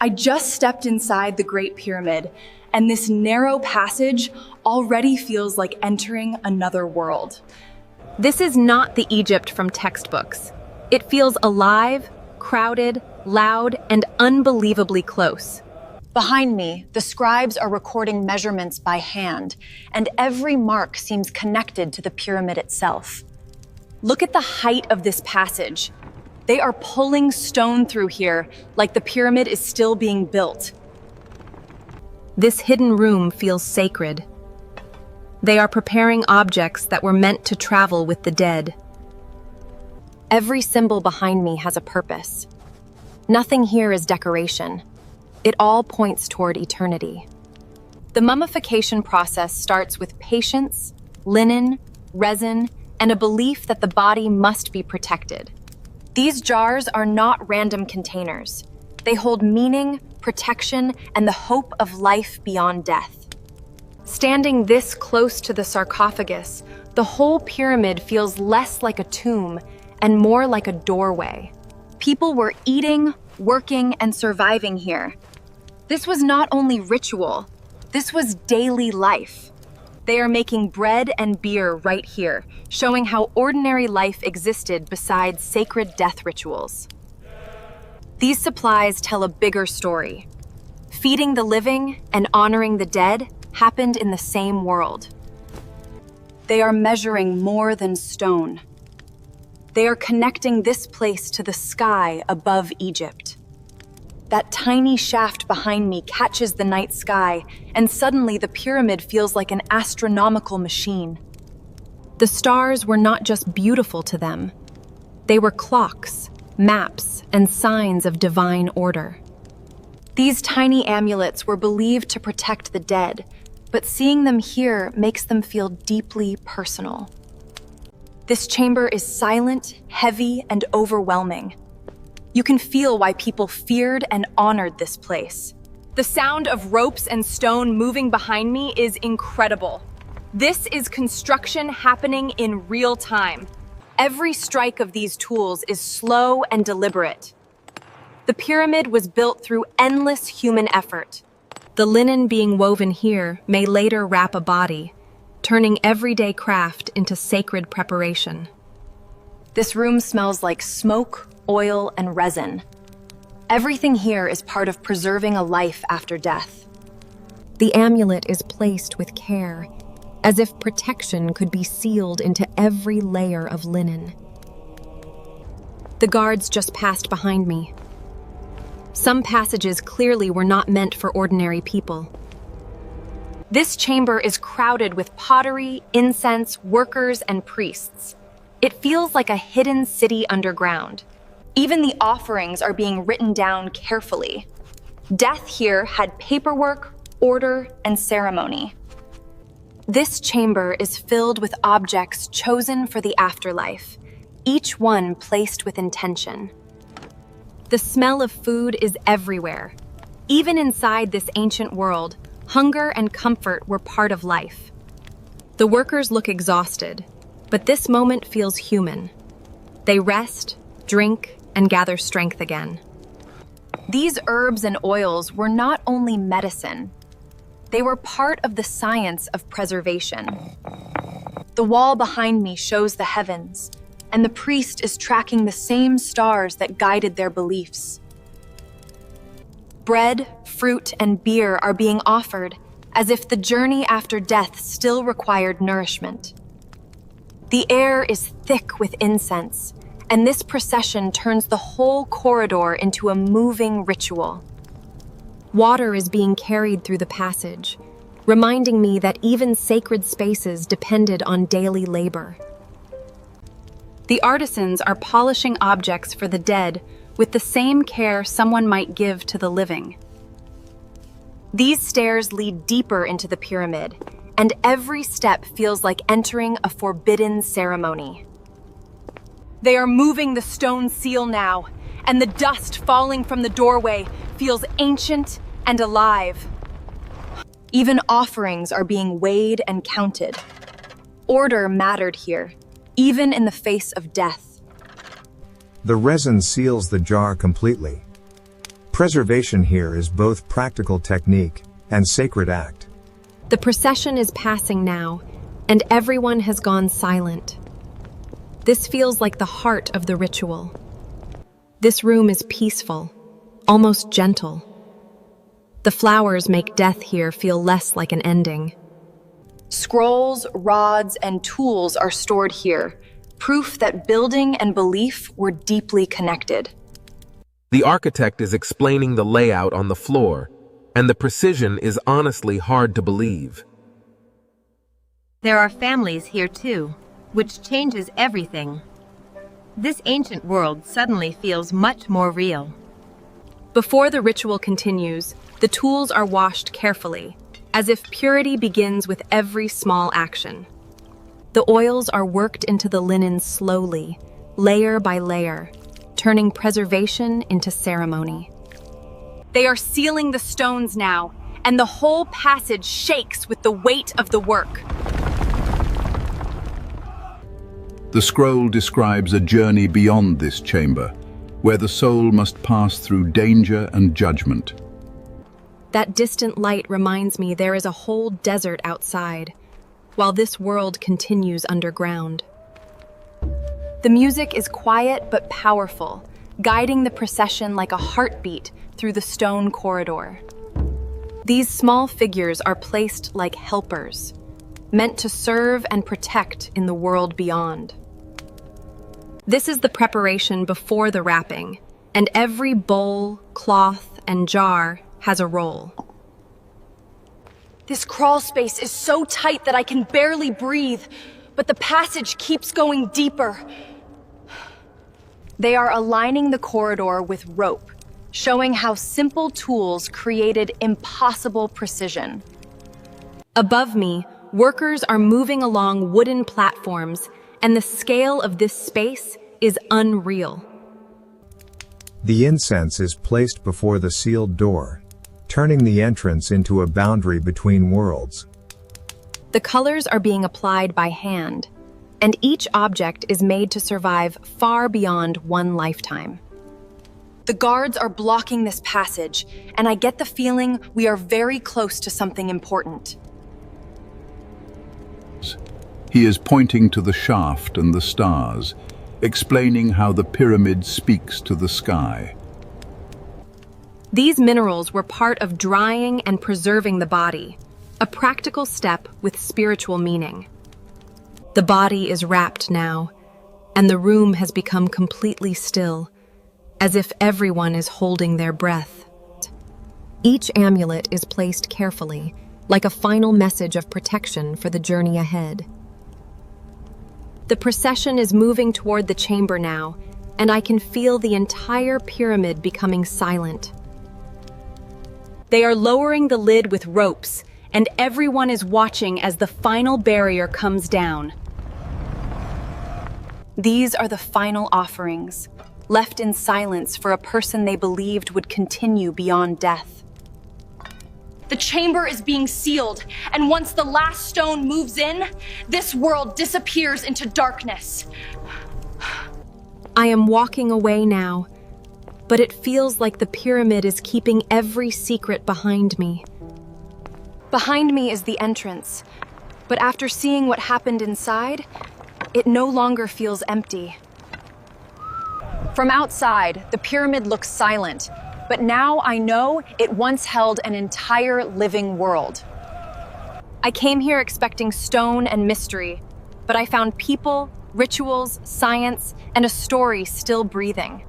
I just stepped inside the Great Pyramid, and this narrow passage already feels like entering another world. This is not the Egypt from textbooks. It feels alive, crowded, loud, and unbelievably close. Behind me, the scribes are recording measurements by hand, and every mark seems connected to the pyramid itself. Look at the height of this passage. They are pulling stone through here like the pyramid is still being built. This hidden room feels sacred. They are preparing objects that were meant to travel with the dead. Every symbol behind me has a purpose. Nothing here is decoration. It all points toward eternity. The mummification process starts with patience, linen, resin, and a belief that the body must be protected. These jars are not random containers. They hold meaning, protection, and the hope of life beyond death. Standing this close to the sarcophagus, the whole pyramid feels less like a tomb and more like a doorway. People were eating, working, and surviving here. This was not only ritual, this was daily life. They are making bread and beer right here, showing how ordinary life existed besides sacred death rituals. These supplies tell a bigger story. Feeding the living and honoring the dead happened in the same world. They are measuring more than stone. They are connecting this place to the sky above Egypt. That tiny shaft behind me catches the night sky, and suddenly the pyramid feels like an astronomical machine. The stars were not just beautiful to them. They were clocks, maps, and signs of divine order. These tiny amulets were believed to protect the dead, but seeing them here makes them feel deeply personal. This chamber is silent, heavy, and overwhelming. You can feel why people feared and honored this place. The sound of ropes and stone moving behind me is incredible. This is construction happening in real time. Every strike of these tools is slow and deliberate. The pyramid was built through endless human effort. The linen being woven here may later wrap a body, turning everyday craft into sacred preparation. This room smells like smoke, oil, and resin. Everything here is part of preserving a life after death. The amulet is placed with care, as if protection could be sealed into every layer of linen. The guards just passed behind me. Some passages clearly were not meant for ordinary people. This chamber is crowded with pottery, incense, workers, and priests. It feels like a hidden city underground. Even the offerings are being written down carefully. Death here had paperwork, order, and ceremony. This chamber is filled with objects chosen for the afterlife, each one placed with intention. The smell of food is everywhere. Even inside this ancient world, hunger and comfort were part of life. The workers look exhausted, but this moment feels human. They rest, drink, and gather strength again. These herbs and oils were not only medicine, they were part of the science of preservation. The wall behind me shows the heavens, and the priest is tracking the same stars that guided their beliefs. Bread, fruit, and beer are being offered, as if the journey after death still required nourishment. The air is thick with incense, and this procession turns the whole corridor into a moving ritual. Water is being carried through the passage, reminding me that even sacred spaces depended on daily labor. The artisans are polishing objects for the dead with the same care someone might give to the living. These stairs lead deeper into the pyramid, and every step feels like entering a forbidden ceremony. They are moving the stone seal now, and the dust falling from the doorway feels ancient and alive. Even offerings are being weighed and counted. Order mattered here, even in the face of death. The resin seals the jar completely. Preservation here is both practical technique and sacred act. The procession is passing now, and everyone has gone silent. This feels like the heart of the ritual. This room is peaceful, almost gentle. The flowers make death here feel less like an ending. Scrolls, rods, and tools are stored here, proof that building and belief were deeply connected. The architect is explaining the layout on the floor, and the precision is honestly hard to believe. There are families here too, which changes everything. This ancient world suddenly feels much more real. Before the ritual continues, the tools are washed carefully, as if purity begins with every small action. The oils are worked into the linen slowly, layer by layer, turning preservation into ceremony. They are sealing the stones now, and the whole passage shakes with the weight of the work. The scroll describes a journey beyond this chamber, where the soul must pass through danger and judgment. That distant light reminds me there is a whole desert outside, while this world continues underground. The music is quiet but powerful, guiding the procession like a heartbeat through the stone corridor. These small figures are placed like helpers, meant to serve and protect in the world beyond. This is the preparation before the wrapping, and every bowl, cloth, and jar has a role. This crawl space is so tight that I can barely breathe, but the passage keeps going deeper. They are aligning the corridor with rope, showing how simple tools created impossible precision. Above me, workers are moving along wooden platforms, and the scale of this space is unreal. The incense is placed before the sealed door, turning the entrance into a boundary between worlds. The colors are being applied by hand, and each object is made to survive far beyond one lifetime. The guards are blocking this passage, and I get the feeling we are very close to something important. He is pointing to the shaft and the stars, explaining how the pyramid speaks to the sky. These minerals were part of drying and preserving the body, a practical step with spiritual meaning. The body is wrapped now, and the room has become completely still, as if everyone is holding their breath. Each amulet is placed carefully, like a final message of protection for the journey ahead. The procession is moving toward the chamber now, and I can feel the entire pyramid becoming silent. They are lowering the lid with ropes, and everyone is watching as the final barrier comes down. These are the final offerings, left in silence for a person they believed would continue beyond death. The chamber is being sealed, and once the last stone moves in, this world disappears into darkness. I am walking away now, but it feels like the pyramid is keeping every secret behind me. Behind me is the entrance, but after seeing what happened inside, it no longer feels empty. From outside, the pyramid looks silent, but now I know it once held an entire living world. I came here expecting stone and mystery, but I found people, rituals, science, and a story still breathing.